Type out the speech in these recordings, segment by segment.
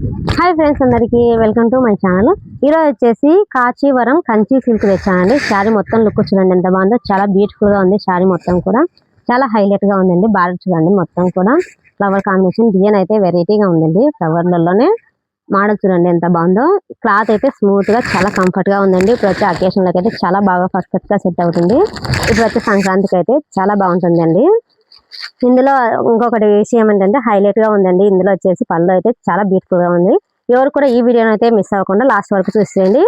Hi friends, అందరికీ welcome to my channel. ఈరోజు వచ్చేసి కాంచీవరం కంచి సిల్క్ తెచ్చానండి. శారీ మొత్తం లుక్ చూడండి ఎంత బాగుందో, చాలా బ్యూటిఫుల్ గా ఉంది. శారీ మొత్తం కూడా చాలా హైలైట్ గా ఉందండి. బార్డర్ చూడండి మొత్తం కూడా ఫ్లవర్ కాంబినేషన్, డిజైన్ అయితే వెరైటీగా ఉందండి. ఫ్లవర్లలోనే మోడల్ చూడండి ఎంత బాగుందో. క్లాత్ అయితే స్మూత్ గా చాలా కంఫర్ట్ గా ఉందండి. ఇప్పుడు వచ్చే అకేషన్ లకి అయితే చాలా బాగా పర్ఫెక్ట్ గా సెట్ అవుతుంది. ఇప్పుడు వచ్చే సంక్రాంతికి అయితే చాలా బాగుంటుందండి. ఇందులో ఇంకొకటి విషయం ఏంటంటే హైలైట్ గా ఉందండి. ఇందులో వచ్చేసి పళ్ళు అయితే చాలా బ్యూటిఫుల్ గా ఉంది. ఎవరు కూడా ఈ వీడియోని అయితే మిస్ అవ్వకుండా లాస్ట్ వరకు చూసేయండి.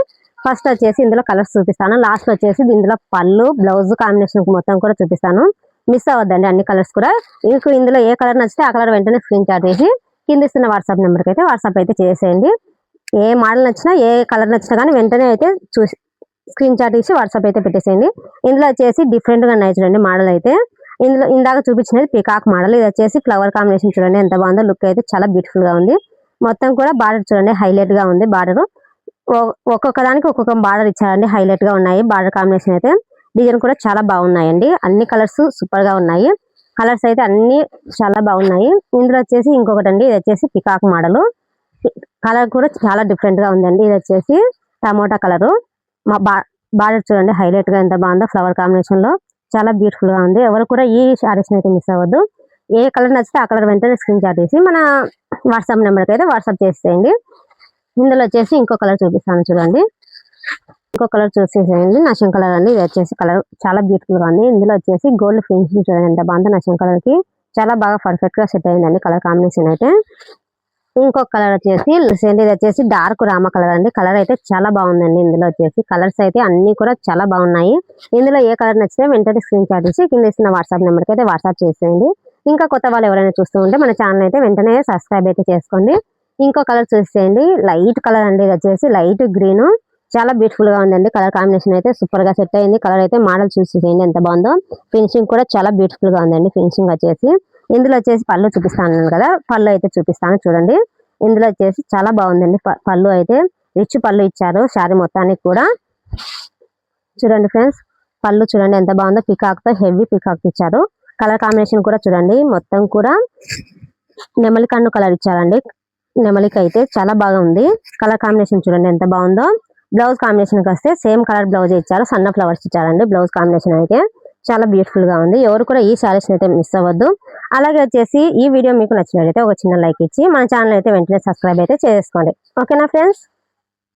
ఫస్ట్ వచ్చేసి ఇందులో కలర్స్ చూపిస్తాను. లాస్ట్ వచ్చేసి ఇందులో పళ్ళు బ్లౌజ్ కాంబినేషన్ మొత్తం కూడా చూపిస్తాను. మిస్ అవ్వద్దండి అన్ని కలర్స్ కూడా. మీకు ఇందులో ఏ కలర్ నచ్చితే ఆ కలర్ వెంటనే స్క్రీన్ షాట్ చేసి కింద ఇస్తున్న వాట్సాప్ నెంబర్కి అయితే వాట్సాప్ అయితే చేసేయండి. ఏ మోడల్ నచ్చినా ఏ కలర్ నచ్చినా కానీ వెంటనే అయితే చూసి స్క్రీన్ షాట్ తీసి వాట్సాప్ అయితే పెట్టేసేయండి. ఇందులో వచ్చేసి డిఫరెంట్ గా ఉన్నాయి చూడండి మోడల్ అయితే. ఇందులో ఇందాక చూపించినది పికాక్ మోడల్, ఇది వచ్చేసి ఫ్లవర్ కాంబినేషన్ చూడండి ఎంత బాగుందో. లుక్ అయితే చాలా బ్యూటిఫుల్ గా ఉంది. మొత్తం కూడా బార్డర్ చూడండి హైలైట్ గా ఉంది. బార్డర్ ఒక్కొక్క దానికి ఒక్కొక్క బార్డర్ ఇచ్చారండి, హైలైట్ గా ఉన్నాయి. బార్డర్ కాంబినేషన్ అయితే డిజైన్ కూడా చాలా బాగున్నాయండి. అన్ని కలర్స్ సూపర్ గా ఉన్నాయి. కలర్స్ అయితే అన్ని చాలా బాగున్నాయి. ఇందులో వచ్చేసి ఇంకొకటి అండి, ఇది వచ్చేసి పికాక్ మోడల్. కలర్ కూడా చాలా డిఫరెంట్ గా ఉందండి. ఇది వచ్చేసి టమోటా కలర్. బార్డర్ చూడండి హైలైట్ గా ఎంత బాగుందో. ఫ్లవర్ కాంబినేషన్ లో చాలా బ్యూటిఫుల్ గా ఉంది. ఎవరు కూడా ఈ శారీస్ అయితే మిస్ అవ్వద్దు. ఏ కలర్ నచ్చితే ఆ కలర్ వెంటనే స్క్రీన్ షాట్ చేసి మన వాట్సాప్ నెంబర్కి అయితే వాట్సాప్ చేసేయండి. ఇందులో వచ్చేసి ఇంకో కలర్ చూపిస్తాను చూడండి. ఇంకో కలర్ చూసేసేయండి, నషం కలర్ అండి. ఇది వచ్చేసి కలర్ చాలా బ్యూటిఫుల్ గా ఉంది. ఇందులో వచ్చేసి గోల్డ్ ఫినిషింగ్ చూడండి ఎంత బాగుందో. నషం కలర్ కి చాలా బాగా పర్ఫెక్ట్ గా సెట్ అయిందండి కలర్ కాంబినేషన్ అయితే. ఇంకొక కలర్ వచ్చేసి ఇది వచ్చేసి డార్క్ రామ కలర్ అండి. కలర్ అయితే చాలా బాగుందండి. ఇందులో వచ్చేసి కలర్స్ అయితే అన్ని కూడా చాలా బాగున్నాయి. ఇందులో ఏ కలర్ నచ్చితే వెంటనే స్క్రీన్ షాట్ చేసి కింద ఇస్తున్న వాట్సాప్ నెంబర్కి అయితే వాట్సాప్ చేసేయండి. ఇంకా కొత్త వాళ్ళు ఎవరైనా చూస్తూ ఉంటే మన ఛానల్ అయితే వెంటనే సబ్స్క్రైబ్ అయితే చేసుకోండి. ఇంకో కలర్ చూసేయండి, లైట్ కలర్ అండి. ఇది వచ్చేసి లైట్ గ్రీన్, చాలా బ్యూటిఫుల్ గా ఉందండి. కలర్ కాంబినేషన్ అయితే సూపర్ గా సెట్ అయింది. కలర్ అయితే మోడల్ చూసేయండి ఎంత బాగుందో. ఫినిషింగ్ కూడా చాలా బ్యూటిఫుల్ గా ఉందండి. ఫినిషింగ్ వచ్చేసి ఇందులో వచ్చేసి పళ్ళు చూపిస్తాను కదా, పళ్ళు అయితే చూపిస్తాను చూడండి. ఇందులో వచ్చేసి చాలా బాగుందండి. పళ్ళు అయితే రిచ్ పళ్ళు ఇచ్చారు శారీ మొత్తానికి కూడా. చూడండి ఫ్రెండ్స్, పళ్ళు చూడండి ఎంత బాగుందో. పికాక్ తో హెవీ పికాక్ ఇచ్చారు. కలర్ కాంబినేషన్ కూడా చూడండి మొత్తం కూడా నెమలి కన్ను కలర్ ఇచ్చారండి. నెమలికి అయితే చాలా బాగా ఉంది. కలర్ కాంబినేషన్ చూడండి ఎంత బాగుందో. బ్లౌజ్ కాంబినేషన్ కి వస్తే సేమ్ కలర్ బ్లౌజ్ ఇచ్చారు, సన్న ఫ్లవర్స్ ఇచ్చారండి. బ్లౌజ్ కాంబినేషన్ అయితే చాలా బ్యూటిఫుల్ గా ఉంది. ఎవరు కూడా ఈ శారీస్ అయితే మిస్ అవ్వద్దు. అలాగే వచ్చేసి ఈ వీడియో మీకు నచ్చినట్లయితే ఒక చిన్న లైక్ ఇచ్చి మన ఛానల్ అయితే వెంటనే సబ్స్క్రైబ్ అయితే చేసుకోండి. ఓకేనా ఫ్రెండ్స్.